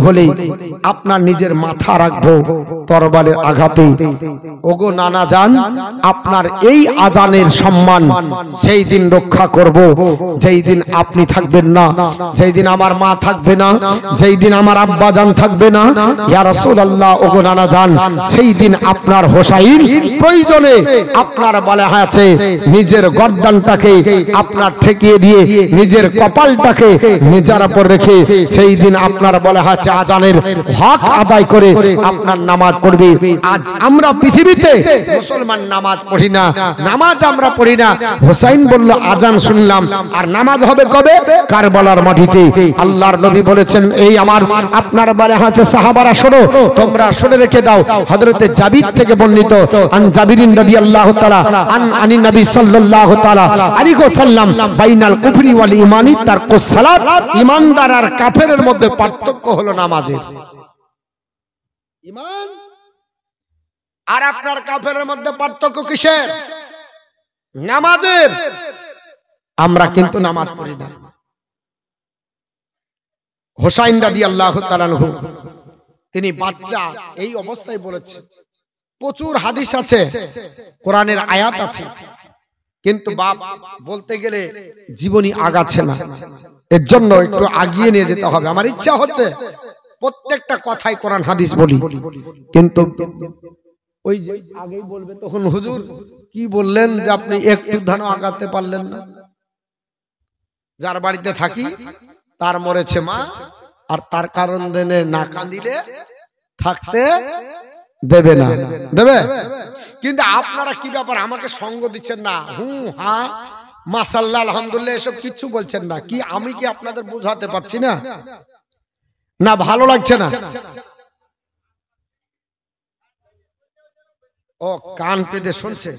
হলে আপনার নিজের মাথা রাখবো তরবারের আঘাতে। ওগো নানা জান, আপনার এই আজানের সম্মান সেই দিন রক্ষা করব যেই দিন আপনি থাকবেন না, যেই দিন আমার মা থাকবে না, যেই দিন আমার আব্বা জান থাকবে না। ইয়া রাসূলুল্লাহ, ওগো নানা জান, সেই দিন আপনার হোসাইন প্রয়োজনে আপনার বলা আছে নিজের গর্দানটাকে আপনার ঠেকিয়ে দিয়ে নিজের কপালটাকে নিজের উপর রেখে সেই দিন আপনার বলা আছে আজানের হক আদায় করে আপনার নামাজ পড়বে। আজ আমরা পৃথিবীতে মুসলমান নামাজ পড়ি না, নামাজ আমরা পড়ি না। হোসাইন বলল আজান শুনলাম, আর নামাজ হবে কবে? কারবালার মাটিতে। আল্লাহর নবী বলেছেন, এই আমার আপনার বলা আছে সাহাবারা শোনো, তোমরা শুনে রেখে দাও। হযরতে জাবির থেকে বর্ণিত, আন জাবিরিন রাদিয়াল্লাহু তাআলা আনিন নবী সাল্লাল্লাহু তাআলা আলাইহি ওয়াসাল্লাম, বাইনাল কুফরি ওয়াল ঈমানি তারকুস সালাত। ঈমানদার আর কাফেরের মধ্যে পার্থক্য হলো নামাজের। ঈমান আর আপনার কাফেরের মধ্যে পার্থক্য কিসের? নামাজের। আমরা কিন্তু নামাজ পড়ি না। হোসাইন রাদিয়াল্লাহু তাআলা আনহু তিনি বাচ্চা এই অবস্থায় বলেছে, প্রচুর হাদিস আছে, কোরআনের আয়াত আছে, কিন্তু বাপ বলতে গেলে জীবনী আগাচ্ছে না। এর জন্য একটু আগিয়ে নিয়ে যেতে হবে। আমার ইচ্ছা হচ্ছে প্রত্যেকটা কথাই কোরআন হাদিস বলি, কিন্তু ওই যে আগেই বলবে তখন হুজুর কি বললেন যে আপনি একটু ধান আগাতে পারলেন না। যার বাড়িতে থাকি তার মরেছে মা, আর তার কারণ দেনে না কাঁদিলে থাকতে দেবে না, দেবে। কিন্তু আপনারা কি ব্যাপার, আমাকে সঙ্গ দিচ্ছেন না, হা মাশাআল্লাহ আলহামদুলিল্লাহ এসব কিচ্ছু বলছেন না। কি আমি কি আপনাদের বোঝাতে পারছি না? না ভালো লাগছে না? ও কান পেতে শুনছে।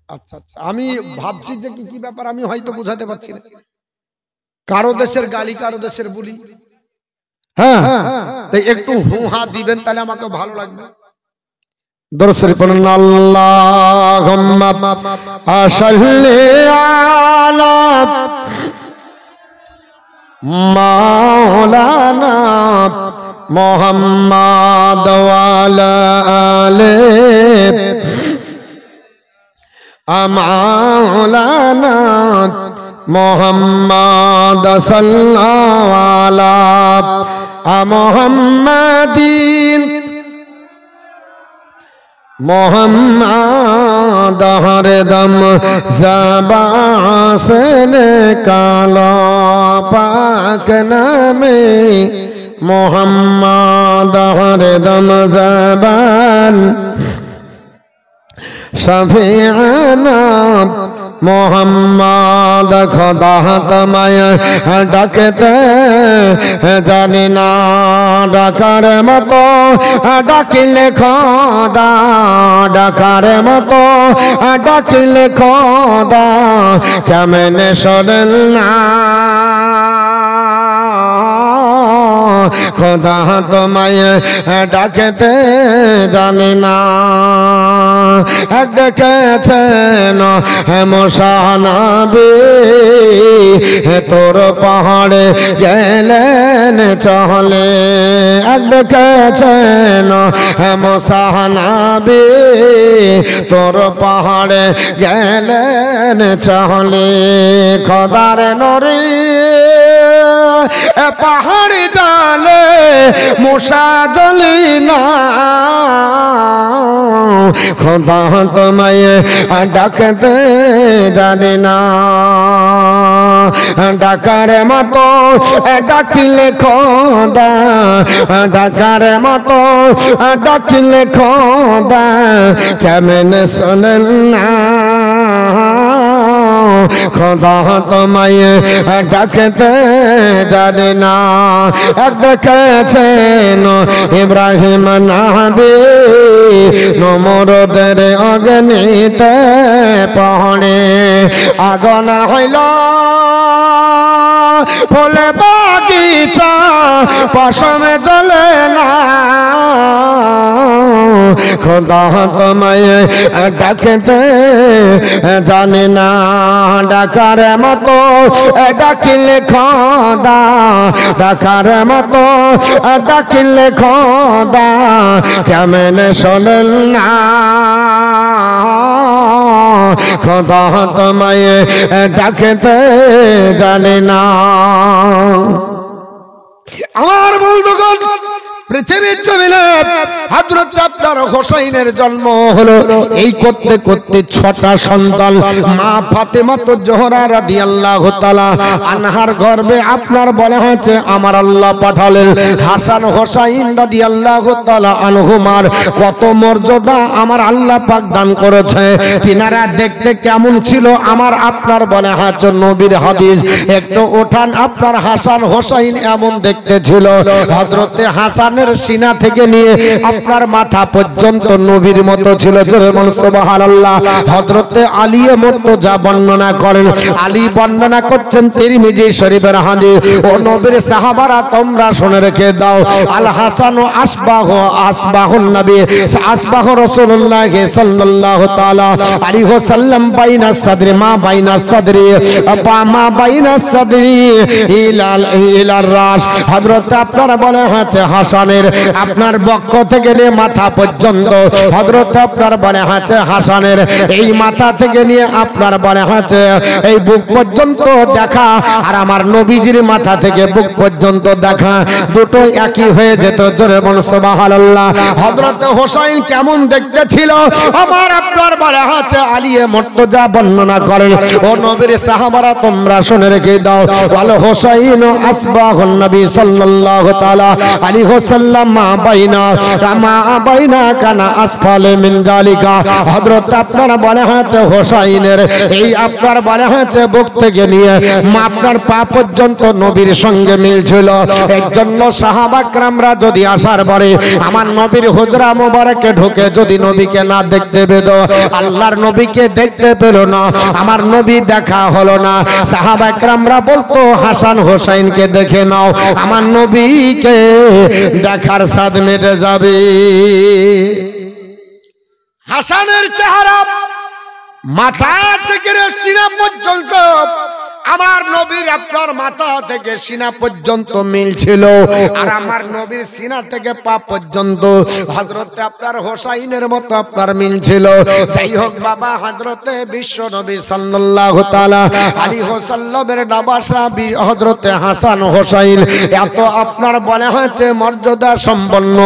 আচ্ছা আচ্ছা, আমি ভাবছি যে কি ব্যাপার, আমি হয়তো বোঝাতে পারছি না। কারো দেশের গালি, কারো দেশের বুলি। হ্যাঁ, তাই একটু হা দিবেন, তাহলে আমাকে ভালো লাগবে। দরুদ শরীফ পড়ুন, আল্লাহুম্মা সাল্লি আলা মাওলানা মুহাম্মাদ ওয়া আলা আলি মাওলানা মুহাম্মাদ সাল্লাল্লাহু আলা মুহাম্মাদিন মোহাম্মদ হরদম ज़बान से निकालो पाक नामे मोहम्मद हरदम ज़बान शफीआना मोहम्मद खुदा तुम्हें डाकते जानी ना, डाकार मतो डाकिले खुदा, डाकार मतो डाकिले खुदा, क्या मैंने सुनना खुदा तुम्हें डाकते जानी ना। ডেকেছেন মুসা নবী, তোর পাহাড়ে গেলেন চলে। ডেকেছেন মুসা নবী, তোর পাহাড়ে গেলেন চলে। খোদার নূরে পাহাড় জালে মুসা জ্বলি না, खुदा तुम्हें डाकते जाने ना, डाकार मतो डाकिले खुदा, डाकार मतो डाकिले खुदा, क्या मैंने सुनना खुदा तुम्हें डाकते जाने ना। डেকেছেন ইব্রাহিম নবী, নমরুদের অগ্নিতে পড়ে আগুন হইল, ফুলে বাগিচা পশমে জ্বলে না। খোদা তোমায় ডাকতে জানে না, ডাকার মতো ডাকিলে খোদা, ডাকার মতো ডাকিলে খোদা কেমনে শোনেন না, খোদা তোমায় ডাকতে জানে না। আমার বন্ধুগণ, পৃথিবীর জমিনে হযরত আপনার হোসেনের জন্ম হলো। এই করতে করতে 6টা সন্তান মা ফাতেমা তো জোহরা রাদিয়াল্লাহু তাআলা আনহার গর্ভে আপনার বলা হয়েছে আমার আল্লাহ পাঠালেন হাসান হোসাইন রাদিয়াল্লাহু তাআলা আনহুমার কত মর্যাদা আমার আল্লাহ পাক দান করেছে। তিনারা দেখতে কেমন ছিল আমার আপনার বলা হয়েছে নবীর হাদিস একটু ওঠান, আপনার হাসান হোসাইন এমন দেখতে ছিল। হযরতে হাসান সিনা থেকে নিয়ে আপনার মাথা পর্যন্ত নবীর মতো ছিল। সুবহানাল্লাহ। হযরতে আলী মুর্তজা বর্ণনা করেন, আলী বর্ণনা করছেন তিরমিজি শরীফের হাদিস, ও নবীর সাহাবারা তোমরা শুনে রেখে দাও, আল হাসান আসবাহুন নবী আসবাহু রাসূলুল্লাহ সাল্লাল্লাহু তাআলা আলাইহি ওয়াসাল্লাম বাইনা সাদরি মা বাইনা সাদরি মা বাইনা সাদরি ইলার রাস। হযরত আপনারা বলে হচ্ছে হাসানের আপনার বক্ষ থেকে নিয়ে মাথা পর্যন্ত, হযরত আপনার বলে হচ্ছে হাসানের এই মাথা থেকে নিয়ে আপনার বলে হচ্ছে এই বুক পর্যন্ত দেখা, আর আমার নবীজির মাথা থেকে বুক পর্যন্ত দেখা দুটো একই হয়ে যেত। জোরে বলুন সুবহানাল্লাহ। হযরত হোসাইন কেমন দেখতে ছিল আমার আপনার বলে হচ্ছে আলী মুর্তজা বর্ণনা করেন, ও নবীর সাহাবারা তোমরা শুনে রেখে দাও, ওয়াল হোসাইন আসবাহুন নবী সাল্লাল্লাহু তাআলা আলাইহি ওয়াসাল্লাম মা বাইনা কানা আসফালে মিন গালিকা। হযরত আপনার বলা হয়েছে হোসাইনের এই আপনার বলা হয়েছে বুক থেকে নিয়ে আপনার পা পর্যন্ত নবীর সঙ্গে মিল ছিল। এর জন্য সাহাবা کرامরা যদি আসার পরে আমার নবীর হুজরা মোবারকে ঢুকে যদি নবীকে না দেখতে পেত, আল্লাহর নবীকে দেখতে পেল না, আমার নবী দেখা হলো না, সাহাবা کرامরা বলতো হাসান হোসাইনকে দেখে নাও, আমার নবীকে দেখার স্বাদ মেটে যাবে। হাসানের চেহারা মাথা থেকে সিনা পর্যন্ত আমার নবীর আপনার মাথা থেকে সিনা পর্যন্ত মিল ছিল, আর আমার নবীর সিনা থেকে পা পর্যন্ত হযরতে আপনার হোসাইনের মতো আপনার মিল ছিল। যাই হোক বাবা, হযরতে বিশ্ব নবী সাল্লাল্লাহু তাআলা আলাইহি ওয়াসাল্লামের নবাসা হযরতে হাসান হোসাইন এত আপনার বলা হয়েছে মর্যাদা সম্পন্ন,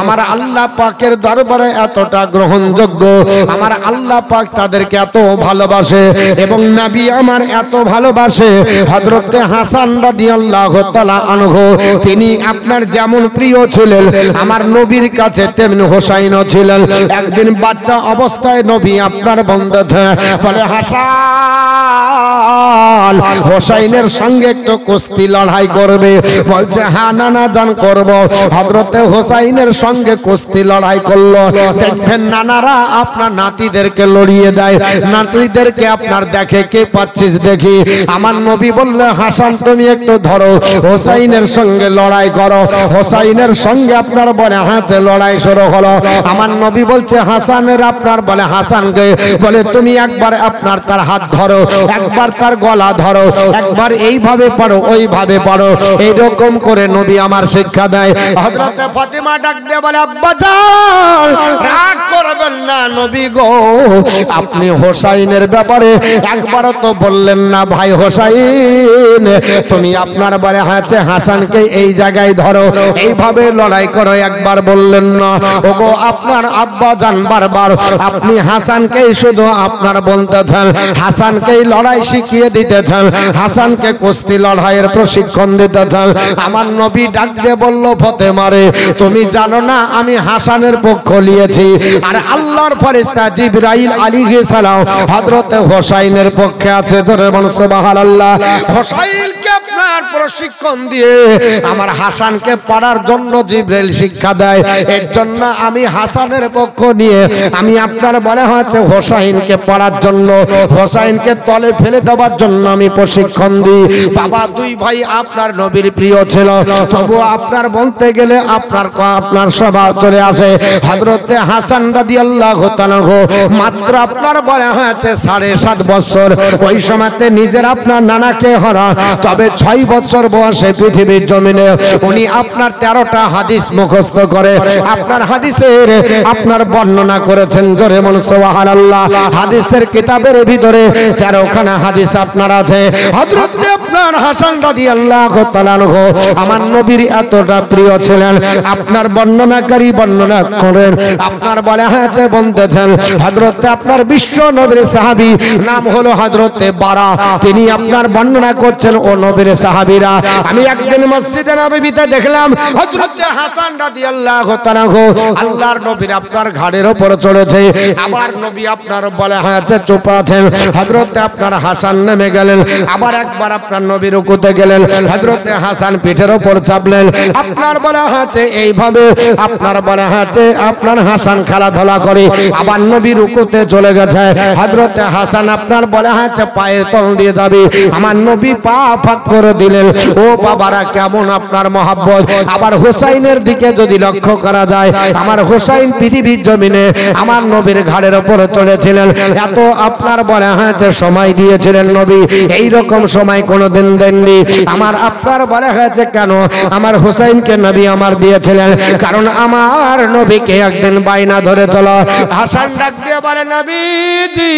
আমার আল্লাহ পাকের দরবারে এতটা গ্রহণযোগ্য, আমার আল্লাহ পাক তাদেরকে এত ভালোবাসে এবং নবী আমার এত ভালোবাসে। হযরতে হাসান রাদিয়াল্লাহু তাআলা আনহু তিনি আপনার যেমন প্রিয় ছিলেন আমার নবীর কাছে তেমনি হোসাইনও ছিলেন। একদিন বাচ্চা অবস্থায় নবী আপনার বন্ধু বলে হাসান হোসাইনের সঙ্গে একটু কুস্তি লড়াই করবে, বলছে হ্যাঁ নানা জান করব। হযরতে হোসাইনের সঙ্গে কুস্তি লড়াই করলো। দেখবেন নানারা আপনার নাতিদেরকে লড়িয়ে দেয়, নাতিদেরকে আপনার দেখে কে পাচ্ছিস দেখি। আমার নবী বললে হাসান তুমি একটু ধরো, হোসাইনের সঙ্গে লড়াই করো। হোসাইনের সঙ্গে আপনার বলে হাতে লড়াই শুরু হলো। আমার নবী বলছে হাসানের আপনার বলে হাসানকে বলে তুমি একবার আপনার তার হাত ধরো, একবার তার গলা ধরো, একবার এইভাবে পড়ো ওইভাবে পড়ো, এইরকম করে নবী আমার শিক্ষা দেয়। হযরতে ফাতেমা ডাক দিয়ে বলে আব্বা যান রাগ করবেন না নবী গো, আপনি হোসাইনের ব্যাপারে একবারও তো বললেন না ভাই হোসাইন তুমি আপনার বলে হাতে হাসানকে এই জায়গায় ধরো, এইভাবে লড়াই করো, একবার বললেন না। ওগো আপনার আব্বা জান বারবার আপনি হাসানকেই শুধু আপনার বলতে থান, হাসানকেই লড়াই শিখিয়ে দিতে থান, হাসানকে কুস্তি লড়াইয়ের প্রশিক্ষণ দিতে থান। আমার নবী ডাক দিয়ে বলল ফাতেমা রে তুমি জানো না আমি হাসানের পক্ষ নিয়েছি, আর আল্লাহর ফেরেশতা জিবরাইল আলাইহিস সালাম হযরতে হোসাইনের পক্ষে আছে। জোরে বলুন সুবহানাল্লাহ। হোসাইনকে হাসানকে আপনার প্রশিক্ষণ দিয়ে আমার হাসানকে পড়ার জন্য জিবরাইল শিক্ষা দেয়। এর জন্য আমি হাসানের পক্ষ নিয়ে আমি আপনার বলা হয়েছে হোসাইনকে পড়ার জন্য, হোসাইনকে তলে ফেলে দেওয়ার জন্য আমি প্রশিক্ষণ দিই। বাবা দুই ভাই আপনার নবীর প্রিয় ছিল, তবু আপনার বলতে গেলে আপনার স্বভাব চলে আসে। হযরতে হাসান রাদিয়াল্লাহু তাআলা মাত্র আপনার বলা হয়েছে 7.5 বছর। ওই সময়তে নিজের আপনার নানাকে হারা, তবে 6 বছর বয়সে পৃথিবীর জমিনে উনি আপনার 13টা হাদিস মুখস্থ করে আপনার হাদিসের আপনার বর্ণনা করেছেন। জোরে বলুন সুবহানাল্লাহ। হাদিসের কিতাবের ভিতরে 13খানা হাদিস আপনার আছে। হযরত আপনার হাসান রাদিয়াল্লাহু তাআলা আমার নবীর এতটা প্রিয় ছিলেন, আপনার বর্ণনাকারী বর্ণনা করেন আপনার বলা হয়েছে বলতেছেন হযরত আপনার বিশ্ব নবীর সাহাবী নাম হলো হযরতে বারা, তিনি আপনার বর্ণনা করছেন ও নবীর সাহাবীরা আমি একদিন মসজিদে নববীতে দেখলাম হযরত হাসান রাদিয়াল্লাহু তাআলা আল্লাহর নবীর আপনার ঘাড়ের উপর চড়েছে, আবার নবী আপনার বলা হয়েছে চুপ আছেন। হযরত আপনার হাসান নেমে গেলেন, আবার একবার আপনার নবী রুকুতে গেলেন, হযরত হাসান পিঠের উপর চাপলেন। আপনার বলা হয়েছে এইভাবে আপনার বলা হয়েছে আপনার হাসান খেলাধুলা করে আবার নবী রুকুতে চলে গেছে। হযরত হাসান আপনার বলা হয়েছে পায়ের তল দিয়ে যাবে, আমার নবী পা ফাঁক করে দিলেন। ও বাবারা কেমন আপনার মহব্বত। আবার হোসাইনের দিকে যদি লক্ষ্য করা যায়, আমার হোসাইন পৃথিবীর জমিনে আমার নবীর ঘাড়ের উপর চলেছিলেন। এত আপনার বলা হয়েছে সময় দিয়েছিলেন নবী, এই রকম সময় কোনোদিন দেননি। আমার আপনার বলা হয়েছে কেন আমার হোসাইনকে নবী আমার দিয়েছিলেন, কারণ আমার নবীকে একদিন বাইনা ধরে চলো। হাসান ডাক দিয়ে বলে নবীজি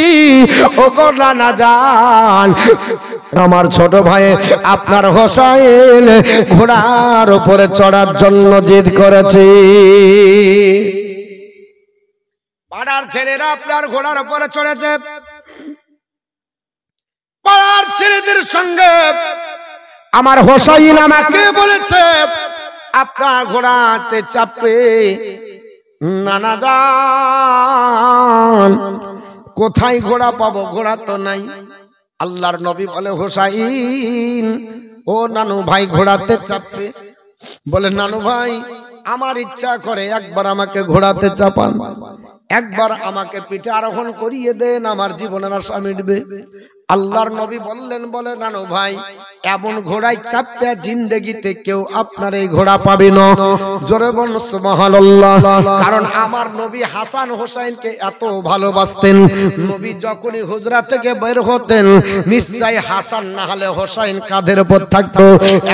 ও গো নানা জান, আমার ছোট ভাই আপনার হোসাইন ঘোড়ার উপরে চড়ার জন্য জিদ করেছে। পাড়ার ছেলেরা আপনার ঘোড়ার উপরে চড়েছে, পাড়ার ছেলেদের সঙ্গে আমার হোসাইন আমাকে বলেছে আপনার ঘোড়াতে চাপে। নানা জান কোথায় ঘোড়া পাবো, ঘোড়া তো নাই। আল্লাহর নবী বলে হোসাইন ও নানু ভাই ঘোড়াতে চাপবে। বলে নানু ভাই আমার ইচ্ছা করে একবার আমাকে ঘোড়াতে চাপান, একবার আমাকে পিঠে আরোহণ করিয়ে দেন, আমার জীবনের আশা মিটবে। আল্লাহর নবী বললেন বলে নানু ভাই এমন ঘোড়ায় চাপতে জিন্দেগিতে কেউ আপনার এই ঘোড়া পাবে না। জোরে বলুন সুবহানাল্লাহ। কারণ আমার নবী হাসান হোসাইনকে এত ভালোবাসতেন, নবী যখনই হুজরা থেকে বের হতেন নিশ্চয় হাসান না হলে হোসাইন কাঁধের উপর থাকতো।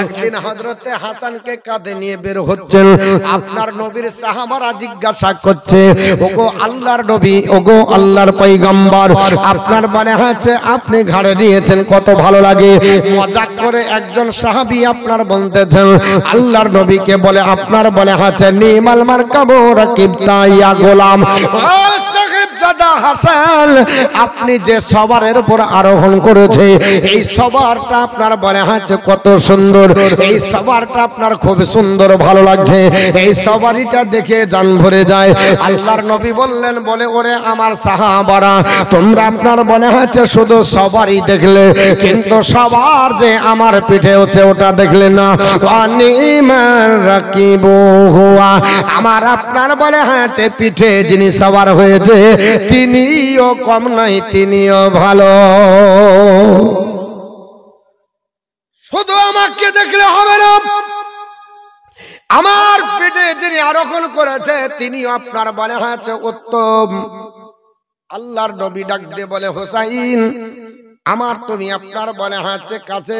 একদিন হযরতে হাসানকে কাঁধে নিয়ে বের হচ্ছেন, আপনার নবীর সাহাবারা জিজ্ঞাসা করছে ওগো আল্লাহর নবী, ওগো আল্লাহর পয়গম্বর, আপনার মনে হচ্ছে আপনি ঘাড়ে নিয়েছেন কত ভালো লাগে। মজাক করে একজন সাহাবী আপনার বলতেছেন আল্লাহর নবীকে বলে আপনার বলে হচ্ছে নিমাল মারকাবু রাকিবতা ইয়া গোলাম। হাসান আপনি যে সওয়ারের উপর আরোহণ করেছে এই সওয়ারটা আপনার বলে হচ্ছে কত সুন্দর, এই সওয়ারটা আপনার খুব সুন্দর ভালো লাগছে, এই সওয়ারিটা দেখে জান ভরে যায়। আল্লাহর নবী বললেন বলে ওরে আমার সাহাবারা তোমরা আপনার বলে হচ্ছে শুধু সওয়ারি দেখলে, কিন্তু সওয়ার যে আমার পিঠে হচ্ছে ওটা দেখলে না। অনিমান রাকিবু হুয়া আমার আপনার বলে হচ্ছে পিঠে যিনি সওয়ার হয়েছে তিনিও কম নাই, তিনিও ভালো। শুধু আমাকে দেখলে হবে না, আমার পেটে যিনি আরোহণ করেছে তিনিও আপনার বলে হয়েছে উত্তম। আল্লাহর নবী ডাক দিয়ে বলে হোসাইন আমার তুমি আপনার বলে হচ্ছে কাছে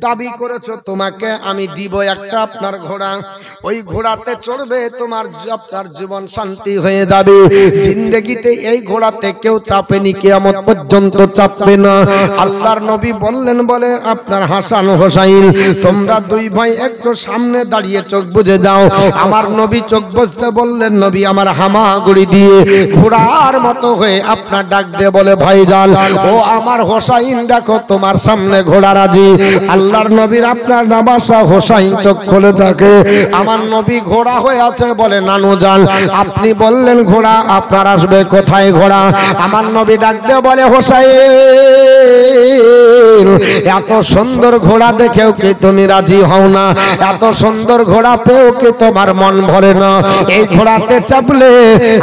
দাবি করেছো, তোমাকে আমি দিব একটা আপনার ঘোড়া, ওই ঘোড়াতে চড়বে তোমার আপনার জীবন শান্তি হয়ে যাবে। জিন্দেগিতে এই ঘোড়াতে কেউ চাপেনি, কিয়ামত পর্যন্ত চাপবে না। আল্লাহর নবী বললেন বলে আপনার হাসান হোসাইন তোমরা দুই ভাই একটু সামনে দাঁড়িয়ে চোখ বুজে যাও। আমার নবী চোখ বুজতে বললেন, নবী আমার হামাগুড়ি দিয়ে ঘোড়ার মতো হয়ে আপনার ডাক দিয়ে বলে ভাইজান ও আমার হোসাইন হোসাইন দেখো তোমার সামনে ঘোড়া রাজি। আল্লাহর নবীর আপনার নামাশা হোসাইন চোখ খুলে থাকে, আমার নবী ঘোড়া হয়ে আছে। বলে নানু জান আপনি বললেন ঘোড়া, আপনার আসবে কোথায় ঘোড়া? আমার নবী ডাক দিয়ে বলে হোসাইন এত সুন্দর ঘোড়া দেখেও কি তুমি রাজি হও না? এত সুন্দর ঘোড়া পেও কি তোমার মন ভরে না? এই ঘোড়াতে চাপলে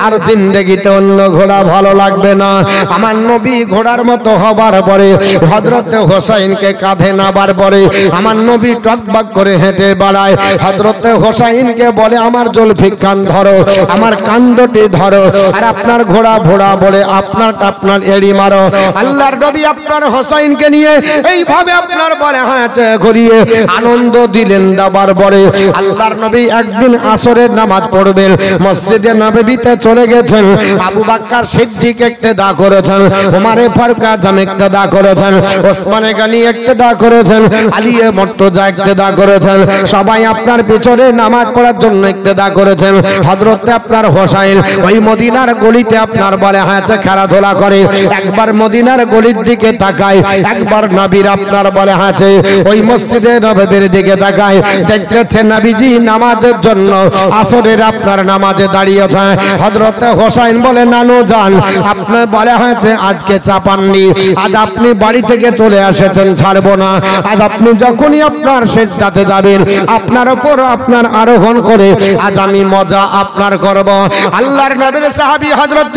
আর জিন্দেগিতে অন্য ঘোড়া ভালো লাগবে না। আমার নবী ঘোড়ার মতো হবার পরে হযরতে হোসাইনকে কাঁধে নাবার পরে আমার নবী টকবাক করে হেঁটে বাড়ায়। হযরতে হোসাইনকে বলে আমার জুলফিকার ধরো, আমার কাণ্ডটি ধরো, আর আপনার ঘোড়া ঘোড়া বলে আপনার এড়ি মারো। আল্লাহর নবী আপনার হোসাইনকে নিয়ে এইভাবে আপনার বলে হাঁচে ঘুরিয়ে আনন্দ দিলেন। দাবার পরে আল্লাহর নবী একদিন আসরের নামাজ পড়বেন, মসজিদে নববীতে চলে গেছেন। আবু বকর সিদ্দিক ইক্তেদা করেছেন, ওমরে ফারুক আজম ইক্তেদা করেছেন, ওসমানে গনি ইক্তেদা করেছেন, আলী মুর্তজা ইক্তেদা করেছেন। সবাই আপনার পিছনে নামাজ পড়ার জন্য ইক্তেদা করেছেন। হযরতে আপনার হোসাইন ওই মদিনার গলিতে আপনার বলে হাঁচে খেলাধুলা করে। একবার মদিনার গলির দিকে তাকায়, একবার নবীর আপনার বলে হাঁচে ওই মসজিদে নববীর দিকে তাকায়। দেখতেছে নবীজি নামাজের জন্য আসরের আপনার নামাজে দাঁড়িয়েছে। হযরতে হোসাইন বলে নানু জান আপনি বলে হাঁচে আজকে চাপাননি, আজ আপনি বাড়ি থেকে চলে এসেছেন ছাড়বো না। আজ আপনি যখনই আপনার সিজদাতে যাবেন আপনার উপর আপনার আরোহণ করে আজ আমি মজা আপনার করব। আল্লাহর নবীর সাহাবী হযরত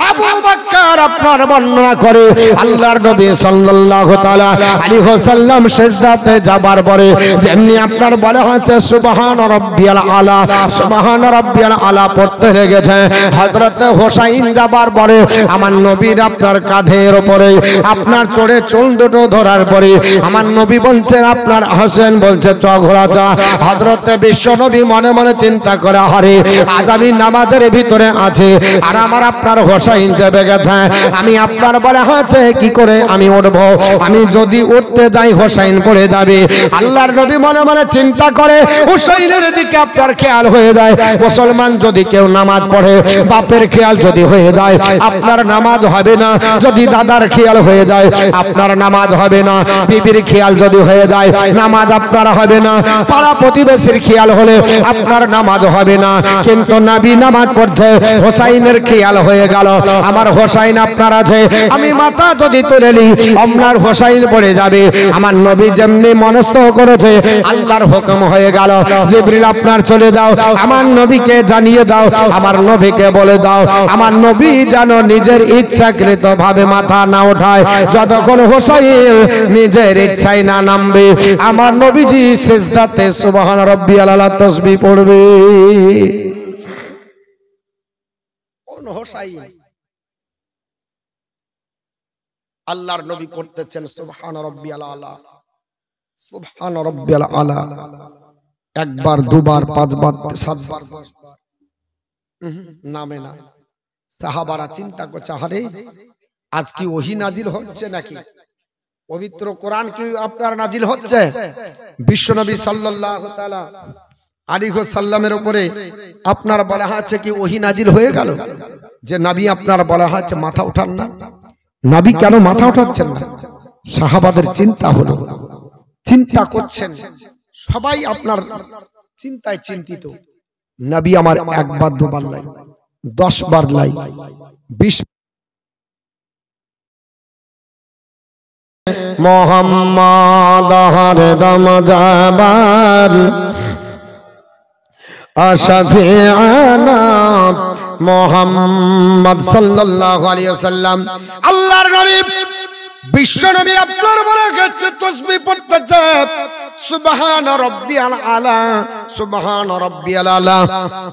আবু বকর আপনার বর্ণনা করে আল্লাহর নবী সাল্লাল্লাহু তাআলা আলাইহি ওয়াসাল্লাম সিজদাতে যাবার পরে যেমনি আপনার বলা হয়েছে সুবহান রাব্বিয়াল আলা, সুবহান রাব্বিয়াল আলা পড়তে লেগেছে। হযরত হোসাইন যাবার পরে আমার নবীর আপনার কাঁধের উপরে আপনার চড়ে চুল দুটো ধরার পরে আমার নবী বলছেন আপনার হোসেন বলছে চ ঘোড়া চ। হযরত বিশ্ব নবী মনে মনে চিন্তা করে হরে আজ আমি নামাজের ভিতরে আছে আর আমার আপনার হোসাইন যাবে গেছে, আমি আপনার বলে হচ্ছে কি করে আমি উঠবো? আমি যদি উঠতে যাই হোসাইন পড়ে যাবে। আল্লাহর নবী মনে মনে চিন্তা করে হোসাইনের দিকে আপনার খেয়াল হয়ে যায়। মুসলমান যদি কেউ নামাজ পড়ে বাপের খেয়াল যদি হয়ে যায় আপনার নামাজ হবে না, যদি দাদার খেয়াল হয়ে যায় আপনার নামাজ হবে না, বিবির খেয়াল যদি হয়ে যায় নামাজ আপনার হবে না, পাড়া প্রতিবেশীর খেয়াল হলে আপনার নামাজ হবে না। কিন্তু নবী নামাজ পড়তে হোসাইনের খেয়াল হয়ে গেল আমার হোসাইন আপনার আছে, আমি মাথা যদি তুলে নিই আপনার হোসাইন পড়ে যাবে। আমার নবী যেমনি মনস্থ করেছে আল্লাহর হুকুম হয়ে গেল জিবরিল আপনার চলে যাও, আমার নবীকে জানিয়ে দাও, আমার নবীকে বলে দাও আমার নবী যেন নিজের ইচ্ছাকৃত ভাবে মাথা না ওঠায়, যতক্ষণ হোসাইন নিজের ইচ্ছায় না নামবে আমার নবীজি সিজদাতে সুবহান রাব্বিয়াল আলা তাসবিহ পড়বে। কোন হোসাইন? আল্লাহর নবী পড়তেছেন সুবহান রাব্বিয়াল আলা, সুবহান রাব্বিয়াল আলা, একবার দুবার পাঁচবার সাতবার দশবার নামে না। সাহাবারা চিন্তা করছে আরে আজ কি ওহী নাজিল হচ্ছে নাকি? পবিত্র কোরআন কি আপনার নাজিল হচ্ছে? বিশ্বনবী সাল্লাল্লাহু তাআলা আলাইহি ওয়াসাল্লামের উপরে আপনার বলা হচ্ছে কি ওহী নাজিল হয়ে গেল যে নবী আপনার বলা হচ্ছে মাথা উঠান না? নবী কেন মাথা উঠাচ্ছেন না? সাহাবাদের চিন্তা হলো, চিন্তা করছেন সবাই আপনার চিন্তায় চিন্তিত। নবী আমার একবার দুবার লাই, 10 বার লাই, 20 মোহাম্মদ হরদম জাবান আশাফিআনা মোহাম্মদ সাল্লাল্লাহু আলাইহি ওয়াসাল্লাম। আল্লাহর নবী বিশ্ব নবী আপনার বলে গেছে তাসবিহ পড়তেছে সুবহান রাব্বিয়াল আলা, সুবহান রাব্বিয়াল আলা।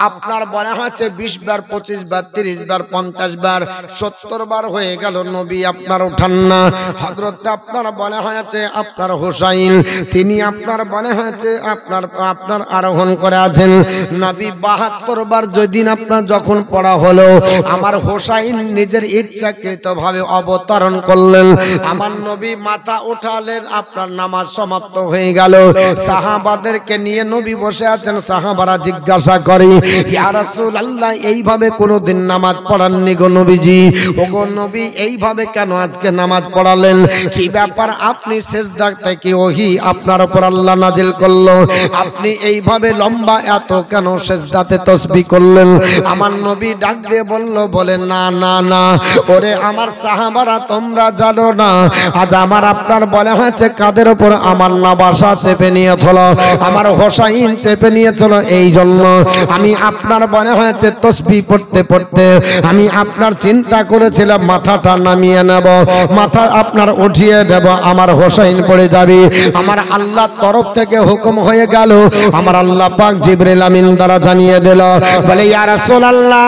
আপনার বলা হচ্ছে 20 বার 25 বার 30 বার 50 বার 70 বার হয়ে গেল নবী আপনার উঠান না। হযরত আপনার বলা হয়েছে আপনার হোসাইন তিনি আপনার বলা হয়েছে আপনার আরোহণ করে আছেন। নবী 72 বার যেদিন আপনার যখন পড়া হলো আমার হোসাইন নিজের ইচ্ছাকৃত ভাবে অবতরণ করলেন। আমার নবী মাথা উঠালেন, আপনার নামাজ সমাপ্ত হয়ে গেল। সাহাবাদেরকে নিয়ে নবী বসে আছেন। সাহাবারা জিজ্ঞাসা করে, ইয়া রাসূলুল্লাহ, এইভাবে কোনোদিন নামাজ পড়াননি গো নবীজি। ওগো নবী, এইভাবে কেন আজকে নামাজ পড়ালেন? কি ব্যাপার? আপনি সিজদা থেকে ওহী আপনার উপর আল্লাহ নাজিল করলো, আপনি এইভাবে লম্বা এত কেন সিজদাতে তাসবিহ করলেন? আমার নবী ডাক দিয়ে বলে না না না, ওরে আমার সাহাবারা, তোমরা জানো না আজ আমার আপনার বলা হয়েছে কাদের উপর আমার নাবাসা চেপে নিয়েছিল, আমার হোসাইন চেপে নিয়েছিল। এই জন্য আমি আপনার বলা হয়েছে তাসবিহ পড়তে পড়তে আমি আপনার চিন্তা করেছিলাম মাথাটা নামিয়ে নেব, মাথা আপনার উঠিয়ে দেব, আমার হোসাইন পড়ে যাবে। আমার আল্লাহর তরফ থেকে হুকুম হয়ে গেল, আমার আল্লাহ পাক জিবরিল আমিন দ্বারা জানিয়ে দিল, বলে ইয়া রাসূলুল্লাহ,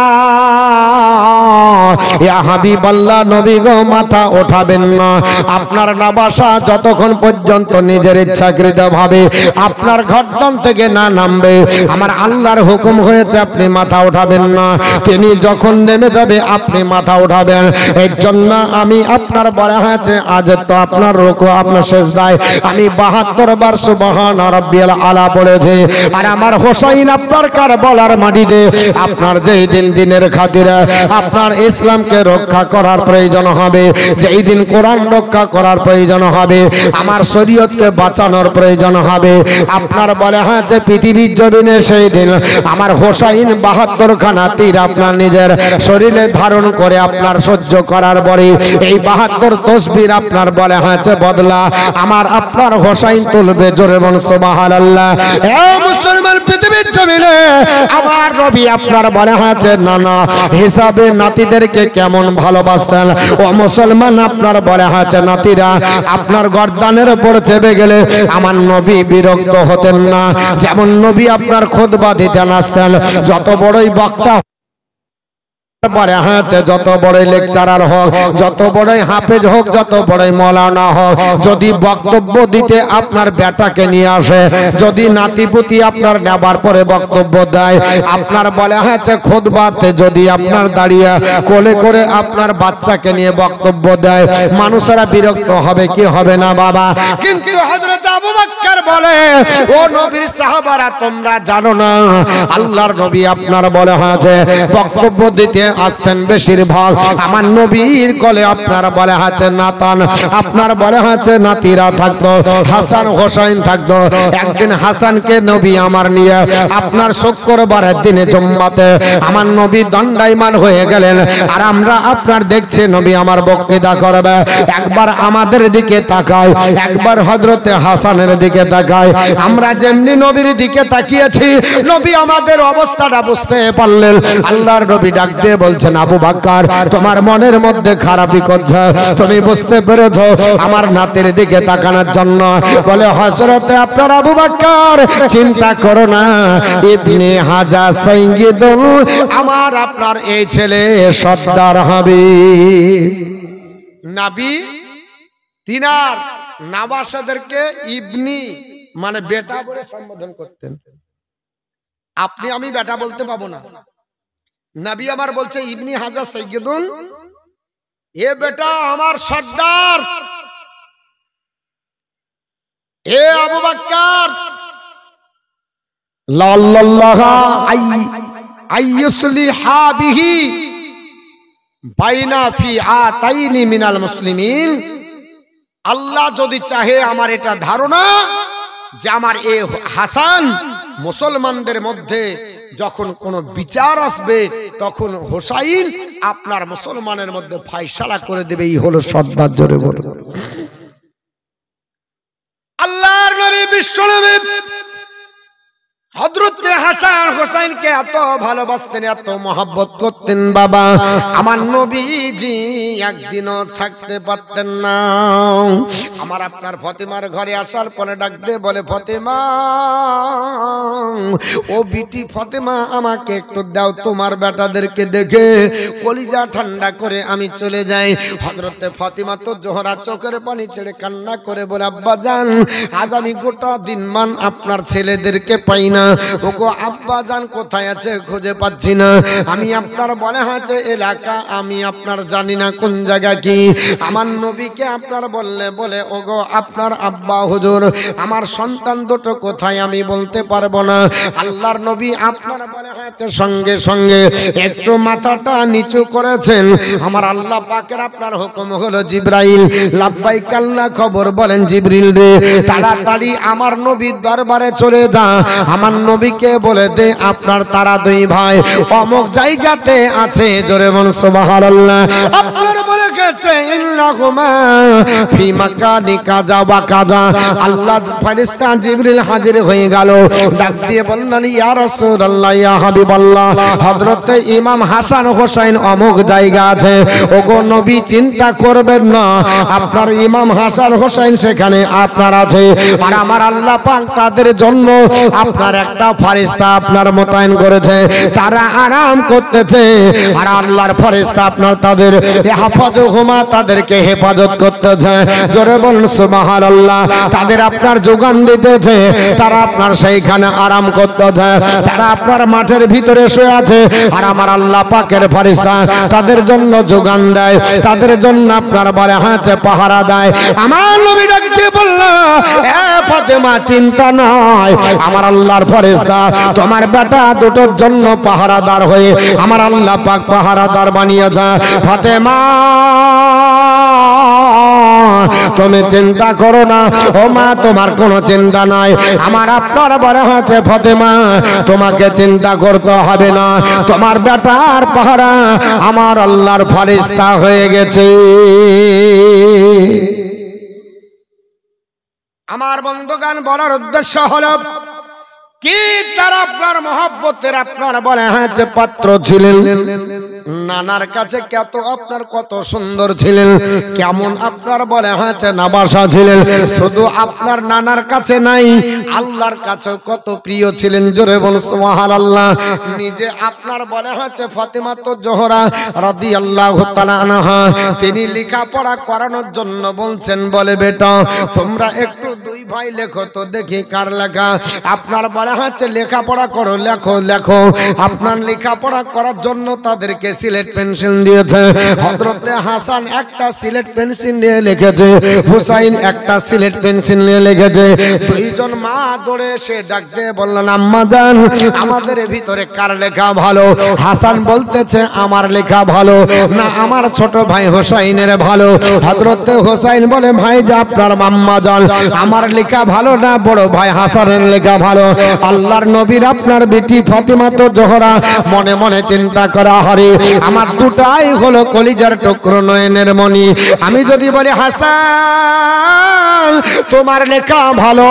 ইয়া হাবিবাল্লাহ, নবী গো মাথা ওঠাবেন না। আপনার নাবাসা যতক্ষণ পর্যন্ত নিজের ইচ্ছাকৃত ভাবে আপনার গর্দন থেকে না নামবে, আমার আল্লাহর হুকুম হয়েছে আপনি মাথা উঠাবেন না। তিনি যখন নেমে যাবে আপনি মাথা উঠাবেন। এর জন্য আমি আপনার বলা হয়েছে আজ তো আপনার রুকু আপনার সিজদায় আমি 72 বার সুবহান রাব্বিয়াল আলা পড়েছি। আর আমার হোসাইন আপনার কারবালার মাটিতে আপনার যেই দিন দিনের খাতিরে আপনার ইসলামকে রক্ষা করার প্রয়োজন হবে, যেই দিন কোরআন রক্ষা করার প্রয়োজন হবে, আমার শরীয়তকে বাঁচানোর প্রয়োজন হবে, আপনার বলা হয়েছে পৃথিবীর জমিনে সেই দিন আমার হোসাইন 72 খানা তীর আপনার নিজের শরীরে ধারণ করে আপনার সহ্য করার পরে এই 72 তাসবিহ আপনার বলা হয়েছে বদলা আমার আপনার হোসাইন তুলবে। জোরে বলুন সুবহানাল্লাহ। এ মুসলমান, পৃথিবীর জমিনে আমার নবী আপনার বলা হয়েছে নানা হিসাবে নাতিদেরকে কেমন ভালোবাসতেন। ও মুসলমান, আপনার বলা হয়েছে নাতিরা আপনার গর্দানের উপর চেপে গেলে আমার নবী বিরক্ত হতেন না। যেমন নবী আপনার খুতবা দিতেন আসতেন, যত বড়ই বক্তা পরে হচ্ছে, যত বড় লেকচারার হোক, যত বড়ই হাফেজ হোক, যত বড়ই মৌলানা হোক, যদি বক্তব্য দিতে আপনার বেটাকে নিয়ে আসে, যদি নাতিপুতি আপনার নেবার পরে বক্তব্য দেয়, আপনার বলা হয়েছে খুতবাতে যদি আপনার দাঁড়িয়ে কোলে করে আপনার বাচ্চাকে নিয়ে বক্তব্য দেয়, মানুষেরা বিরক্ত হবে কি হবে না বাবা? কিন্তু হযরত আবু বকর বলে, ও নবীর সাহাবারা, তোমরা জানো না আল্লাহর নবী আপনার বলা হয়েছে বক্তব্য দিতে আসতেন বেশিরভাগ আমার নবীর কোলে আপনার বলা হয়েছে নাতান, আপনার বলা হয়েছে নাতিরা থাকতো, হাসান হোসাইন থাকতো। একদিন হাসানকে নবী আমার নিয়ে আপনার শুক্রবারের দিনে জুম্মাতে আমার নবী দণ্ডায়মান হয়ে গেলেন। আর আমরা আপনার দেখছি নবী আমার বক্তৃতা করবে, একবার আমাদের দিকে তাকায়, একবার হযরতে হাসানের দিকে তাকায়। আমরা যেমনি নবীর দিকে তাকিয়েছি, নবী আমাদের অবস্থাটা বুঝতে পারলেন। আল্লাহর নবী ডাক দিয়ে বলছেন, আবু বকর, তোমার মনের মধ্যে খারাপই করছে, তুমি বুঝতে পেরেছো আমার নাতির দিকে তাকানোর জন্য। বলে হযরতে আপনার আবু বকর, চিন্তা করো না, ইবনে হাজা সাইয়্যিদুল, আমার আপনার এই ছেলে সর্দার হবে। নবী তিনার নাবাসাদেরকে ইবনি মানে বেটা বলে সম্বোধন করতেন। আপনি আমি বেটা বলতে পাবো না। নবী আমার বলছে ইবনি হাজা সাইয়্যিদুল, এ বেটা আমার সর্দার, এ আবু বকর, লাল্লাল্লাহা আইয়ুসলিহা বিহি বাইনা ফি আতাইনি মিনাল মুসলিমিন। আল্লাহ যদি চাহে, আমার এটা ধারণা যে আমার এ হাসান মুসলমানদের মধ্যে যখন কোনো বিচার আসবে, তখন হোসাইন আপনার মুসলমানের মধ্যে ফয়সালা করে দেবে। এই হলো সর্দার। জোরে বলুন আল্লাহর নবী বিশ্বনবী হযরতে হাসান হোসেনকে এত ভালোবাসতেন, এত মহব্বত করতেন বাবা, আমার নবীজি একদিনও থাকতে পারতেন না। আমার আপনার ফাতেমার ঘরে আসার পরে ডাক দিয়ে বলে, ফাতেমা, ও বিটি ফাতেমা, আমাকে একটু দাও, তোমার বেটাদেরকে দেখে কলিজা ঠান্ডা করে আমি চলে যাই। হযরতে ফাতেমা তো জোহরা চোখের পানি ছেড়ে কান্না করে বলে, আব্বা জান, আজ আমি গোটা দিন মান আপনার ছেলেদেরকে পাই না, ওগো আব্বা জান কোথায় আছে খুঁজে পাচ্ছি না। আমি আপনার বলে আছে এলাকা আমি আপনার জানি না কোন জায়গা কি। আমার নবীকে আপনার বললে বলে ওগো আপনার আব্বা হুজুর আমার সন্তান দুটো কোথায় আমি বলতে পারবো না। আল্লাহর নবী আপনার বলে আছে সঙ্গে সঙ্গে একটু মাথাটা নিচু করেছেন। আমার আল্লাহ পাকের আপনার হুকুম হলো জিবরাইল লাব্বাইক আল্লাহ খবর বলেন জিবরিল রে তাড়াতাড়ি আমার নবীর দরবারে চলে যা। আমার নবীকে বলে দে আপনার তারা দুই ভাই অমুক জায়গাতে আছে। জোরে বল সুবহানাল্লাহ। আপনার বলে গেছে ইন্নাহুমা ফি মাকানি কাযা ওয়া কাযা। আল্লাহ ফেরেশতা জিবরিল হাজির হয়ে গেল, ডাক দিয়ে বললেন ইয়া রাসূলুল্লাহ ইয়া হাবিবাল্লাহ হযরত ইমাম হাসান হোসেন অমুক জায়গা আছে। ওগো নবী চিন্তা করবেন না আপনার ইমাম হাসান হোসেন সেখানে আপনার আছে। আর আমার আল্লাহ পাক তাদের জন্য আপনার একটা ফেরেশতা আপনার মোতায়েন করেছে, তারা আরাম করতেছে। আর আল্লাহর ফেরেশতা আপনার তাদের হেফাজতহুমা তাদেরকে হেফাজত করতেছে। জোরে বলুন সুবহানাল্লাহ। তাদের আপনার যোগান দিতেছে, তারা আপনার সেইখানে আরাম করতেছে। তারা আপনার মাঠের ভিতরে শুয়ে আছে আর আমার আল্লাহ পাকের ফেরেশতা তাদের জন্য যোগান দেয়, তাদের জন্য আপনার বলে হাতে পাহারা দেয়। আমার নবী ডাক দিয়ে বলল এ ফাতেমা চিন্তা নয়, আমার আল্লাহর ফেরেশতা তোমার বেটা দুটোর জন্য পাহারাদার হয়ে আমার আল্লাহ পাক পাহারাদার বানিয়ে দেয়। ফাতেমা তুমি চিন্তা করো না, ও মা তোমার কোনো চিন্তা নাই। আমার আপনার বলে হয়েছে ফাতেমা তোমাকে চিন্তা করতে হবে না, তোমার বেটার পাহারা আমার আল্লাহর ফেরেশতা হয়ে গেছে। আমার বন্ধুগণ বলার উদ্দেশ্য হলো কি তারা আপনার মহব্বতের আপনার বলে হয়েছে পাত্র ছিলেন। নানার কাছে কত আপনার কত সুন্দর ছিলেন, কেমন আপনার বলে হয়েছে নাবাসা ছিলেন। শুধু আপনার নানার কাছে নাই আল্লাহর কাছে কত প্রিয় ছিলেন। জোরে বল সুবহানাল্লাহ। নিজে আপনার বলে হয়েছে ফাতেমা তো জোহরা রাদিয়াল্লাহু তাআলা আনহা তিনি লেখাপড়া করানোর জন্য বলছেন বলে বেটা তোমরা একটু দুই ভাই লেখো তো দেখি কার লেখা। আপনার বলা হচ্ছে লেখাপড়া করো, লেখো লেখো। আপনার লেখাপড়া করার জন্য তাদেরকে সিলেট পেন্সিল দিয়েছে। হযরতে হাসান একটা সিলেট পেন্সিল নিয়ে লিখেছে, হুসাইন একটা সিলেট পেন্সিল নিয়ে লিখেছে। দুইজন মা দৌড়ে এসে ডাক দিয়ে বললেন আম্মা জান আমাদের ভিতরে কার লেখা ভালো? হাসান বলতেছে আমার লেখা ভালো না আমার ছোট ভাই হুসাইনের ভালো। হযরতে হুসাইন বলে ভাই যে আপনার আম্মা জান আমার লেখা ভালো না বড় ভাই হাসানের লেখা ভালো? আল্লাহর নবীর আপনার বেটি ফাতেমা তো জোহরা মনে মনে চিন্তা করা হরে আমার দুটাই হলো কলিজার টুকরো নয়নের মণি। আমি যদি বলি হাসান তোমার লেখা ভালো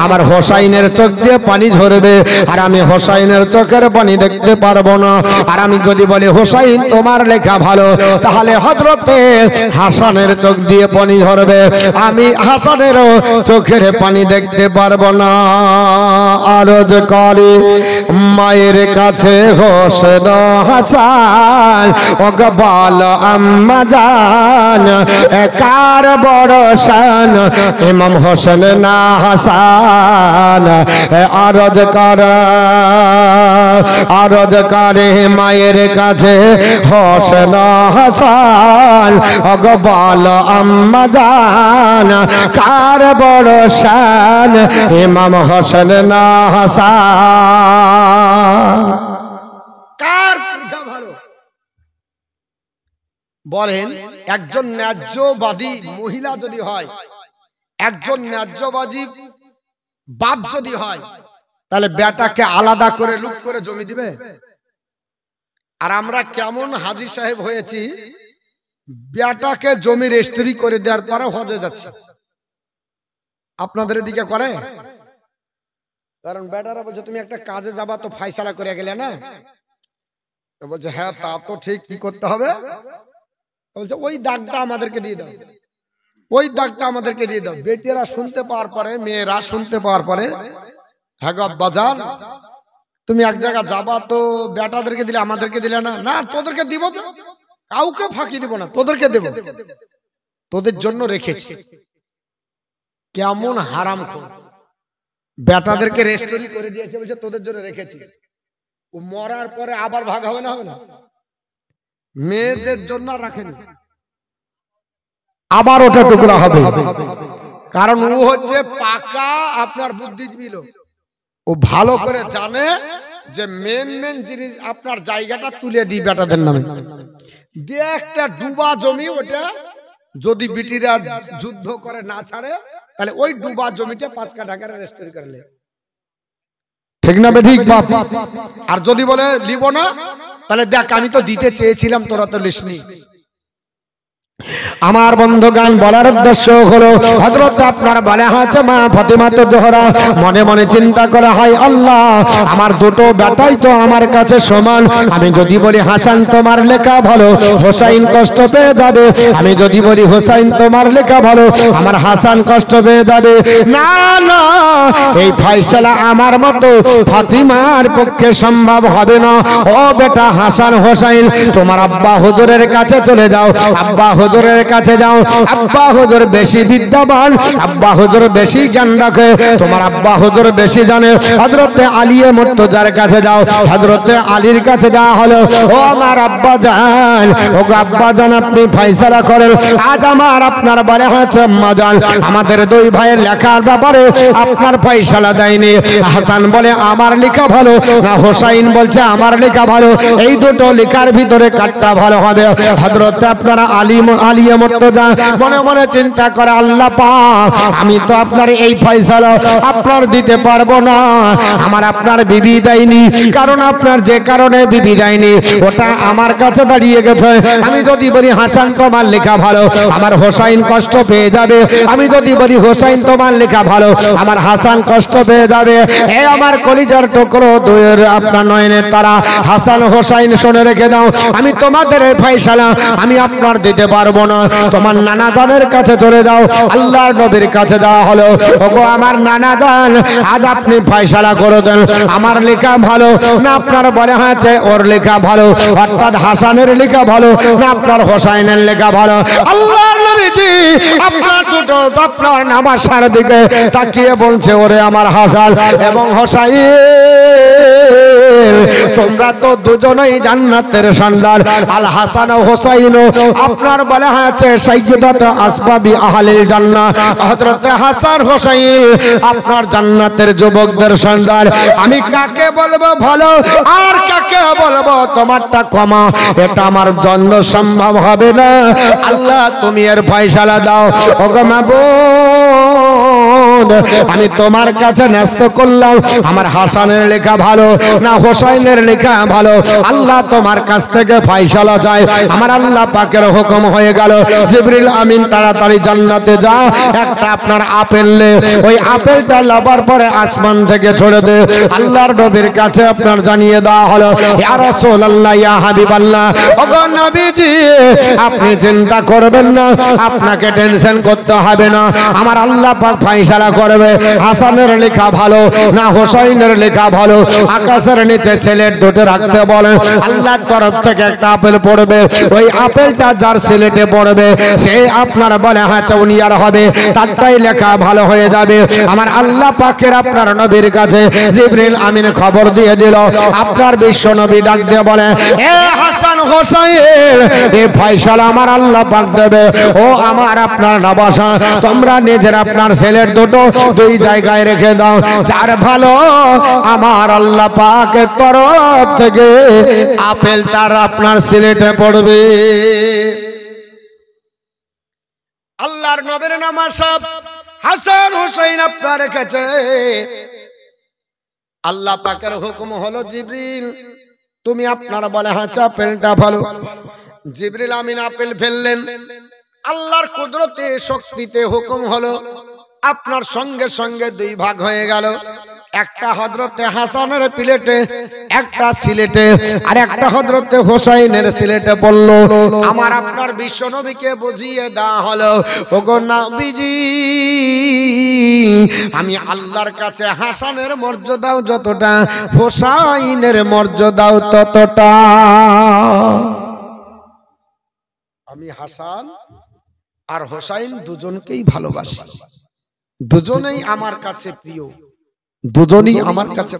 আমার হোসাইনের চোখ দিয়ে পানি ঝরবে আর আমি হোসাইনের চোখের পানি দেখতে পারবো না। আর আমি যদি বলি হোসাইন তোমার লেখা ভালো তাহলে হযরতে হাসানের চোখ দিয়ে পানি ঝরবে, আমি হাসানেরও চোখের পানি দেখতে পারবো না। আরজ করে মায়ের কাছে হোসেন হাসান ওগো বলো আম্মা জান কার বড় শান ইমাম হোসেন না হাসান? আরজ করে মায়ের কাছে হোসেন হাসান ওগো বলো আম্মা জান কার বড় শান ইমাম হোসেন না হাসান? কার লেখা ভালো বলেন? একজন ন্যায্যবাদী মহিলা যদি হয়, একজন ন্যায্যবাদী বাপ যদি হয় তাহলে বেটাকে আলাদা করে লুক করে জমি দিবে? আর আমরা কেমন হাজী সাহেব হয়েছি বেটাকে জমি রেজিস্ট্রি করে দেওয়ার পরে হজে যাচ্ছে। আপনাদের এদিকে করে? কারণ বেটারা বলছে তুমি একটা কাজে যাবা তো ফাইসালা করে গেলে না, বলছে হ্যাঁ তা তো ঠিক, কি করতে হবে? বলছে ওই দাগটা আমাদেরকে দিয়ে দাও, ওই দাগটা আমাদেরকে দিয়ে দাও। বেটিরা শুনতে পাওয়ার পরে মেয়েরা শুনতে পাওয়ার পরে হ্যাঁ গো আব্বাজান তুমি এক জায়গা যাবা তো বেটাদেরকে দিলে আমাদেরকে দিলে না? না তোদেরকে দিব, কাউকে ফাঁকি দিব না, তোদেরকে দেব, তোদের জন্য রেখেছি। কেমন হারামখোর! বেটাদেরকে রেস্টোরি করে দিয়েছে, বলছে তোদের জন্য রেখেছি। ও মরার পরে আবার ভাগ হবে না, হবে না? মেয়েদের জন্য রাখেনি, আবার ওটা টুকরা হবে। কারণ ও হচ্ছে পাকা আপনার বুদ্ধিজীবী লোক। ও ভালো করে জানে যে মেন মেন জিনিস আপনার জায়গাটা তুলে দিই বেটাদের নামে। দিয়ে একটা ডুবা জমি, ওটা যদি বিটিরা যুদ্ধ করে না ছাড়ে, তাহলে ওই ডুবা জমিটা 5 কাঠা করে রেজিস্ট্রি করলে, ঠিক না ঠিক বাপ? আর যদি বলে লিব না, তাহলে দেখ আমি তো দিতে চেয়েছিলাম, তোরা তো লিসনি। আমার বন্ধুগান বলার উদ্দেশ্য হলো হযরত আপনার বলে আছে মা ফাতেমা তো জোহরা মনে মনে চিন্তা করা হয়, আল্লাহ আমার দুটো বেটাই তো আমার কাছে সমান। আমি যদি বলি হাসান তোমার লেখা ভালো, হোসাইন কষ্ট পেয়ে যাবে। আমি যদি বলি হোসাইন তোমার লেখা ভালো, আমার হাসান কষ্ট পেয়ে যাবে। না না, এই ফয়সালা আমার মতো ফাতিমার পক্ষে সম্ভব হবে না। ও বেটা হাসান হোসাইন, তোমার আব্বা হুজুরের কাছে চলে যাও, আব্বা হুজুরের কাছে যাও। আব্বা হুজুর বেশি বিদ্যাবান, আব্বা হুজুর বেশি জ্ঞান রাখে, তোমার আব্বা হুজুর বেশি জানে। হযরতে আলী মুর্তজার কাছে যাও, হযরতে আলীর কাছে যাওয়া হলো। ও আমার আব্বা জান, ও আব্বা জান আপনি ফয়সালা করেন। আজ আমার আপনার বলে হচ্ছে আম্মা জান, আমাদের দুই ভাইয়ের লেখার ব্যাপারে আপনার ফয়সালা দেয়নি। হাসান বলে আমার লেখা ভালো, না হোসাইন বলছে আমার লেখা ভালো। এই দুটো লেখার ভিতরে কাটটা ভালো হবে। হযরতে আপনারা আলী মুর্তজা মনে মনে চিন্তা করে, আল্লাহ পাক আমি তো আপনার এই ফয়সালা আপনার দিতে পারবো না। আমার আপনার বিবি দেয়নি, কারণ আপনার যে কারণে বিবি দেয়নি ওটা আমার কাছে দাঁড়িয়ে গেছে। আমি যদি বলি হাসান তোমার লেখা ভালো, আমার হোসাইন কষ্ট পেয়ে যাবে। আমি যদি বলি হোসাইন তোমার লেখা ভালো, আমার হাসান কষ্ট পেয়ে যাবে। এ আমার কলিজার টুকরো, দুয়ের আপনার নয়নের তারা হাসান হোসাইন শুনে রেখে দাও, আমি তোমাদের ফয়সালা আমি আপনার দিতে পারবো না। তোমার নানা দানের কাছে চলে যাও, আল্লাহর নবীর কাছে যাওয়া হলো। ওগো আমার নানা দান, আজ আপনি ফয়সালা করে দেন, আমার লেখা ভালো না আপনার বলে হয়েছে ওর লেখা ভালো, অর্থাৎ হাসানের লেখা ভালো না আপনার হোসাইনের লেখা ভালো। আল্লাহর নবীজি আপনার দুটো আপনার নামাজের দিকে তাকিয়ে বলছে, ওরে আমার হাসান এবং হোসাইন, তোমরা তো দুজনেই জান্নাতের সন্তান। আল হাসান ও হোসাইন আপনার বলা হয়েছে সাইয়্যিদাত আসবাবি আহলিল জান্নাহ। হযরত হাসান হোসাইন আপনার জান্নাতের যুবকদের সন্তান। আমি কাকে বলবো ভালো আর কাকে বলবো তোমারটা কমা, এটা আমার জন্য সম্ভব হবে না। আল্লাহ তুমি এর ফয়সালা দাও। ওগো মাবুদ, আমি তোমার কাছে ন্যস্ত করলাম, আমার হাসানের লেখা ভালো না হোসাইনের লেখা ভালো। আল্লাহ তোমার কাছ থেকে ফয়সালা চাই। আমার আল্লাহ পাকের হুকুম হয়ে গেল, জিবরিল আমিন তাড়াতাড়ি জান্নাতে যা, একটা আপনার আপেল নে, ওই আপেলটা লাবার পরে আসমান থেকে ছড়ে দে। আল্লাহর নবীর কাছে আপনার জানিয়ে দেওয়া হলো, ইয়া রাসূলুল্লাহ ইয়া হাবিবাল্লাহ, ওগো নবীজি আপনি চিন্তা করবেন না, আপনাকে টেনশন করতে হবে না। আমার আল্লাহ পাক ফয়সালা করবে, হাসানের লেখা ভালো না হোসাইনের লেখা ভালো। আকাশের নিচে ছেলের দুটো রাখতে বলেন, আল্লাহর তরফ থেকে একটা আপেল পড়বে, ওই আপেলটা যার সিলেটে পড়বে সে আপনার বলে হাঁচাউনিয়ার হবে, তারটাই লেখা ভালো হয়ে যাবে। আমার আল্লাহ পাকের আপনার নবীর কাছে জিবরিল আমিন খবর দিয়ে দিল, আপনার বিশ্ব নবী ডাক দিয়ে বলে, এ হাসান হোসাইন, এই ফয়সালা আমার আল্লাহ পাক দেবে। ও আমার আপনার নবাসা, তোমরা নিজের আপনার ছেলের দুটো দুই জায়গায় রেখে দাও, যার ভালো আমার আল্লাহ পাকের তরফ থেকে আপেল তার আপনার সিলেটে পড়বে। আল্লাহর নবীর নামাসা হাসান হোসেন আপনার রেখেছে। আল্লাহ পাকের হুকুম হলো, জিবরিল তুমি আপনার বলে হাঁচা আপেলটা ভালো। জিবরিল আমিন আপেল ফেললেন, আল্লাহর কুদরতে শক্তিতে হুকুম হলো, আপনার সঙ্গে সঙ্গে দুই ভাগ হয়ে গেল। একটা হযরতে হাসানের প্লেটে, একটা সিলেটে, আর একটা হযরতে হোসাইনের সিলেটে পড়ল। আমার আপনার বিশ্ব নবীকে বুঝিয়ে দেওয়া হলো, ওগো নবীজি আমি আল্লাহর কাছে হাসানের মর্যাদাও যতটা, হোসাইনের মর্যাদাও ততটা। আমি হাসান আর হোসাইন দুজনকেই ভালোবাসি, দুজনেই আমার কাছে প্রিয়। দুজনই আমার কাছে